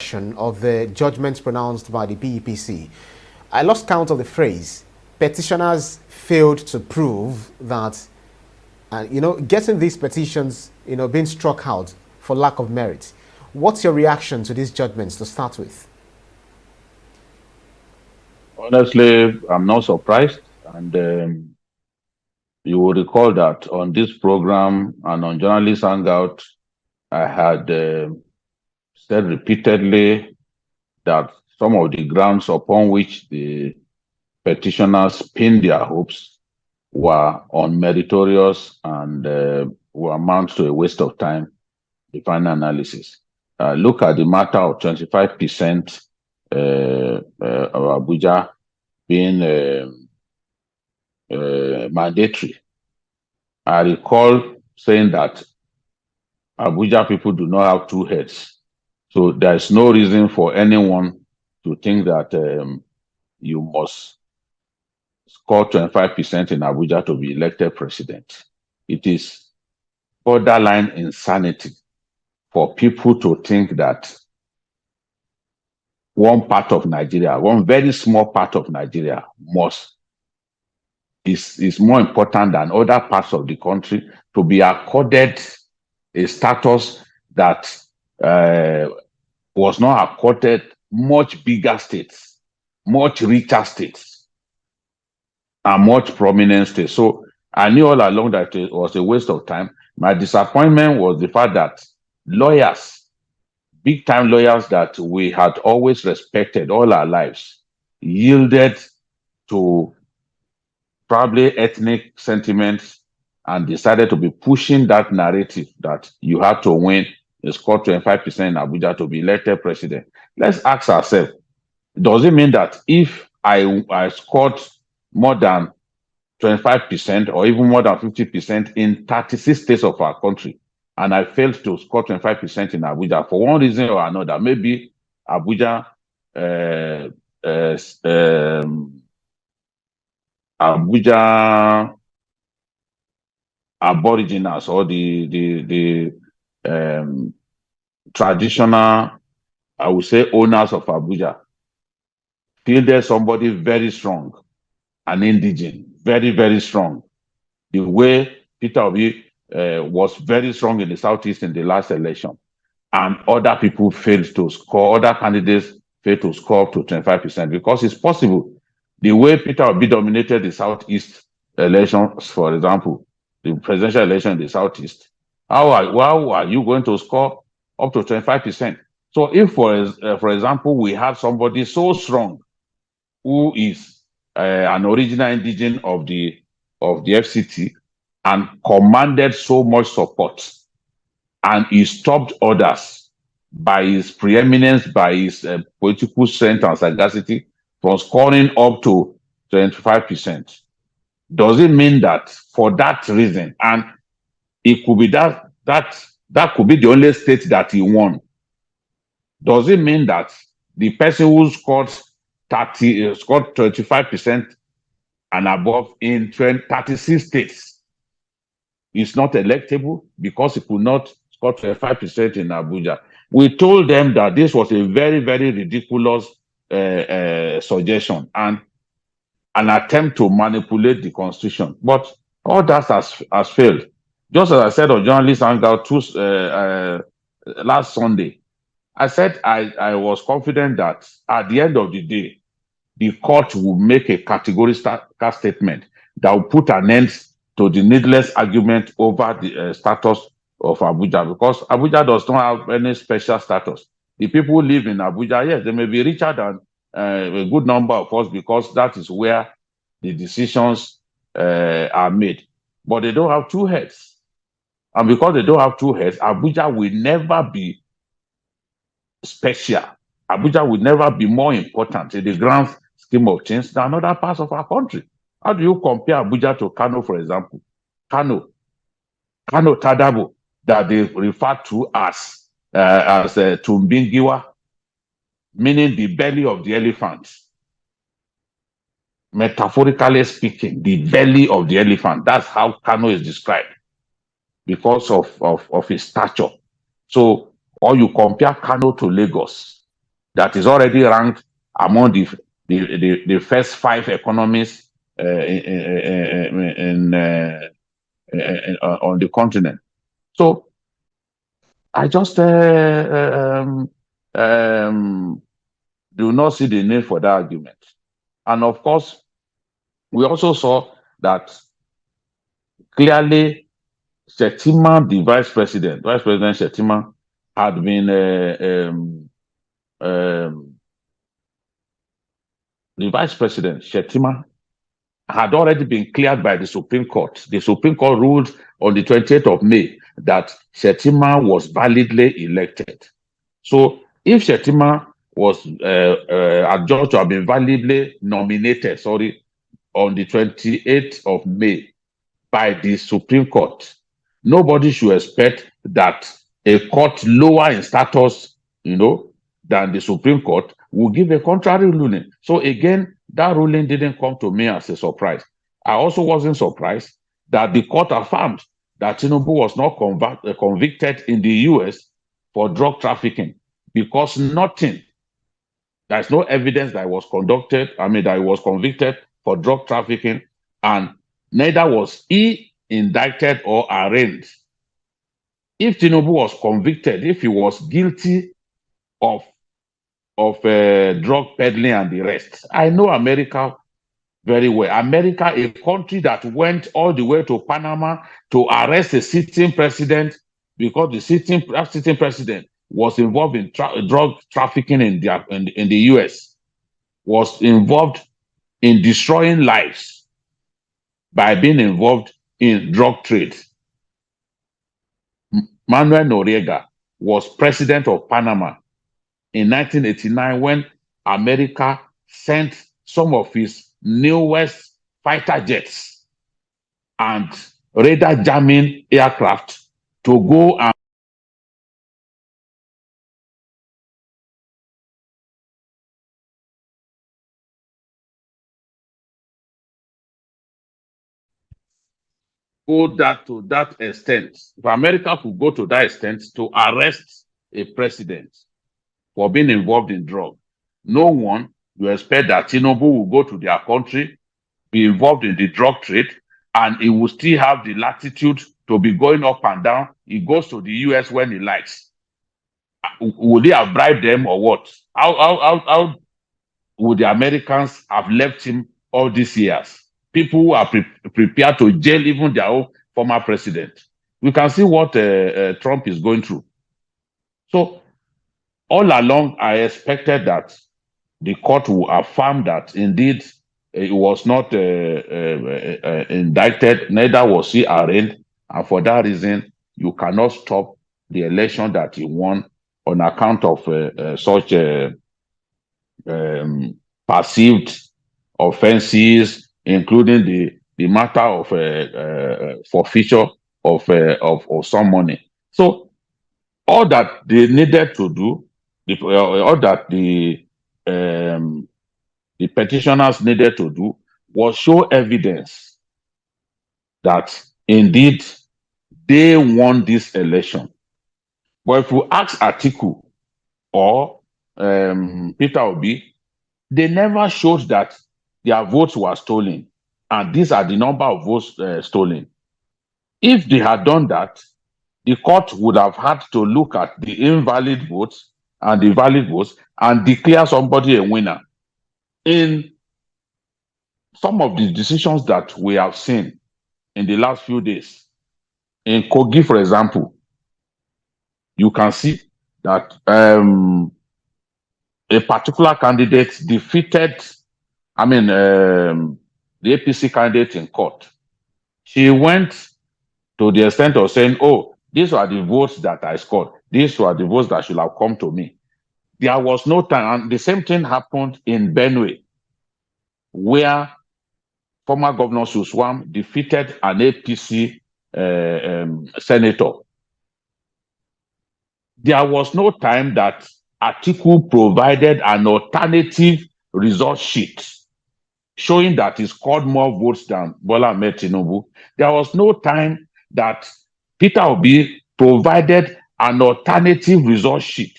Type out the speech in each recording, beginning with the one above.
reaction of the judgments pronounced by the PEPC? I lost count of the phrase. Petitioners failed to prove that, getting these petitions, being struck out for lack of merit. What's your reaction to these judgments to start with? Honestly, I'm not surprised. And you will recall that on this program and on Journalist Hangout, I had said repeatedly that some of the grounds upon which the petitioners pinned their hopes were unmeritorious and will amount to a waste of time, the final analysis. Look at the matter of 25% of Abuja being mandatory. I recall saying that Abuja people do not have two heads. So there's no reason for anyone to think that you must score 25% in Abuja to be elected president. It is borderline insanity for people to think that one part of Nigeria, one very small part of Nigeria is more important than other parts of the country to be accorded a status that was not accorded much bigger states, much richer states, and much prominent states. So I knew all along that it was a waste of time. My disappointment was the fact that lawyers, big-time lawyers that we had always respected all our lives, yielded to probably ethnic sentiments and decided to be pushing that narrative that you had to win, score 25% in Abuja to be elected president. Let's ask ourselves, does it mean that if I scored more than 25% or even more than 50% in 36 states of our country, and I failed to score 25% in Abuja for one reason or another, maybe Abuja aboriginals or the traditional, I would say, owners of Abuja fielded somebody very strong, an indigene, very, very strong. The way Peter Obi was very strong in the Southeast in the last election, and other people failed to score, other candidates failed to score up to 25%, because it's possible. The way Peter Obi dominated the Southeast elections, for example, the presidential election in the Southeast, how are you going to score up to 25%? So if, for example, we have somebody so strong who is an original indigene of the FCT and commanded so much support, and he stopped others by his preeminence, by his political strength and sagacity from scoring up to 25%. Does it mean that for that reason, and it could be that could be the only state that he won, does it mean that the person who scored 25% and above in 36 states is not electable because he could not score 25% in Abuja? We told them that this was a very, very ridiculous suggestion and an attempt to manipulate the constitution. But all that has failed. Just as I said on Journalist Hangout last Sunday, I said I was confident that at the end of the day, the court will make a categorical statement that will put an end to the needless argument over the status of Abuja, because Abuja does not have any special status. The people who live in Abuja, yes, they may be richer than a good number of us because that is where the decisions are made. But they don't have two heads. And because they don't have two heads, Abuja will never be special. Abuja will never be more important in the grand scheme of things than other parts of our country. How do you compare Abuja to Kano, for example? Kano Tadabo, that they refer to as Tumbingiwa, meaning the belly of the elephant. Metaphorically speaking, the belly of the elephant. That's how Kano is described because of his stature. So, or you compare Kano to Lagos. that is already ranked among the first 5 economies on the continent. So I just do not see the need for that argument. And of course, we also saw that clearly Shettima, the Vice President Shettima, had been the Vice President Shettima had already been cleared by the Supreme Court. The Supreme Court ruled on the 28th of May that Shettima was validly elected. So if Shettima was adjudged to have been validly nominated, on the 28th of May by the Supreme Court, nobody should expect that a court lower in status, than the Supreme Court will give a contrary ruling. So again, that ruling didn't come to me as a surprise. I also wasn't surprised that the court affirmed that Tinubu was not convicted in the US for drug trafficking, because there's no evidence that he was convicted for drug trafficking, and neither was he indicted or arraigned. If Tinubu was convicted, if he was guilty of drug peddling and the rest, I know America very well. America, a country that went all the way to Panama to arrest a sitting president because the sitting president was involved in drug trafficking in the US, was involved in destroying lives by being involved in drug trade. Manuel Noriega was president of Panama in 1989 when America sent some of his newest fighter jets and radar jamming aircraft to go and go to that extent. If America could go to that extent to arrest a president for being involved in drugs, no one will expect that Tinubu will go to their country, be involved in the drug trade, and he will still have the latitude to be going up and down. He goes to the US when he likes. Would he have bribed them or what? How would the Americans have left him all these years? People who are prepared to jail even their own former president. We can see what Trump is going through. So all along, I expected that the court will affirm that indeed he was not indicted, neither was he arraigned, and for that reason, you cannot stop the election that he won on account of such perceived offenses, including the matter of forfeiture of some money. So all that they needed to do, all that the petitioners needed to do was show evidence that indeed they won this election. But if you ask Atiku or Peter Obi, they never showed that their votes were stolen, and these are the number of votes stolen. If they had done that, the court would have had to look at the invalid votes and the valid votes and declare somebody a winner. In some of the decisions that we have seen in the last few days, in Kogi, for example, you can see that a particular candidate defeated, the APC candidate in court. She went to the extent of saying, oh, these were the votes that I scored. These were the votes that should have come to me. There was no time. And the same thing happened in Benue, where former Governor Suswam defeated an APC senator. There was no time that Atiku provided an alternative result sheet showing that he scored more votes than Bola Ahmed Tinubu. There was no time that Peter Obi provided an alternative result sheet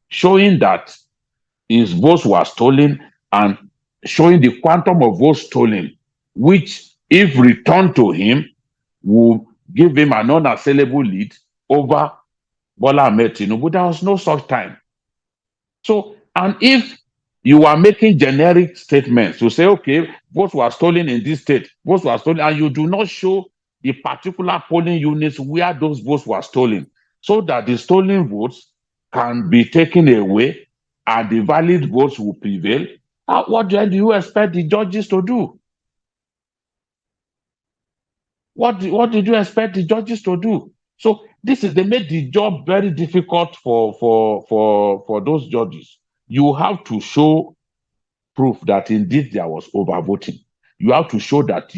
showing that his votes were stolen and showing the quantum of votes stolen, which, if returned to him, will give him an unassailable lead over Bola Ahmed Tinubu. There was no such time. So, and if you are making generic statements to say, okay, votes were stolen in this state, votes were stolen, and you do not show the particular polling units where those votes were stolen, so that the stolen votes can be taken away and the valid votes will prevail, what do you expect the judges to do? What did you expect the judges to do? So they made the job very difficult for those judges. You have to show proof that indeed there was overvoting. You have to show that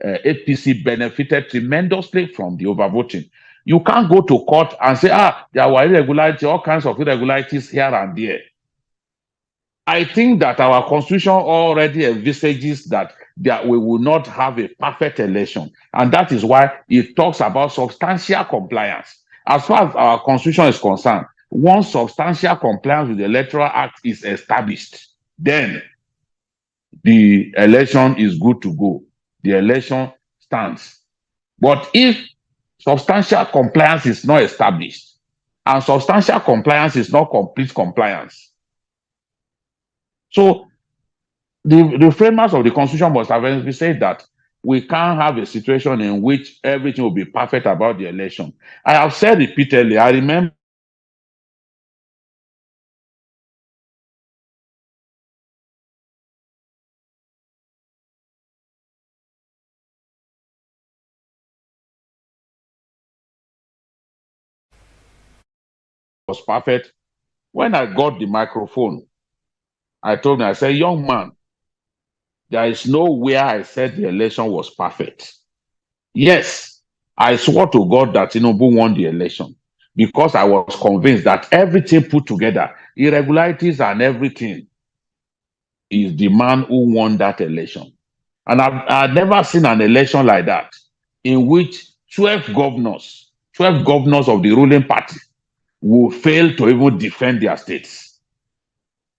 APC benefited tremendously from the overvoting. You can't go to court and say, there were irregularities, all kinds of irregularities here and there. I think that our constitution already envisages that we will not have a perfect election. And that is why it talks about substantial compliance. As far as our constitution is concerned, once substantial compliance with the Electoral Act is established, then the election is good to go. The election stands. But if substantial compliance is not established, and substantial compliance is not complete compliance, so the framers of the constitution must have said that we can't have a situation in which everything will be perfect about the election. I have said repeatedly, I remember was perfect. When I got the microphone, I told him, I said, young man, there is nowhere I said the election was perfect. Yes, I swore to God that Tinubu won the election because I was convinced that everything put together, irregularities and everything, is the man who won that election. And I've never seen an election like that in which 12 governors of the ruling party will fail to even defend their states.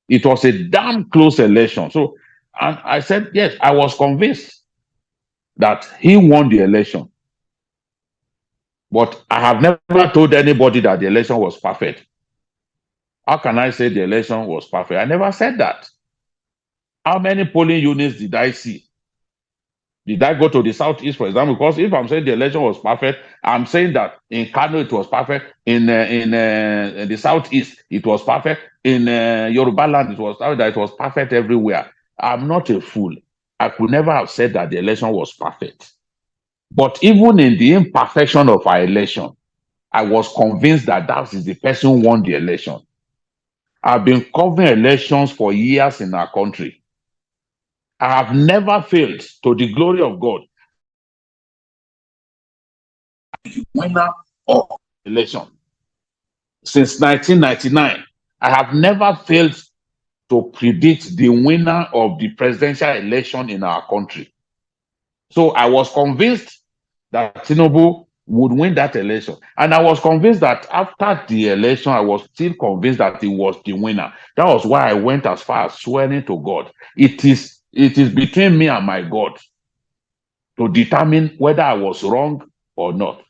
It was a damn close election. So, and I said, yes, I was convinced that he won the election. But I have never told anybody that the election was perfect. How can I say the election was perfect? I never said that. How many polling units did I see? Did I go to the southeast, for example? Because if I'm saying the election was perfect, I'm saying that in Kano it was perfect, in the southeast it was perfect, in Yoruba land it was perfect everywhere. I'm not a fool. I could never have said that the election was perfect. But even in the imperfection of our election, I was convinced that that is the person who won the election. I've been covering elections for years in our country. I have never failed, to the glory of God, the winner of the election. Since 1999, I have never failed to predict the winner of the presidential election in our country. So I was convinced that Tinubu would win that election. And I was convinced that after the election, I was still convinced that he was the winner. That was why I went as far as swearing to God. It is between me and my God to determine whether I was wrong or not.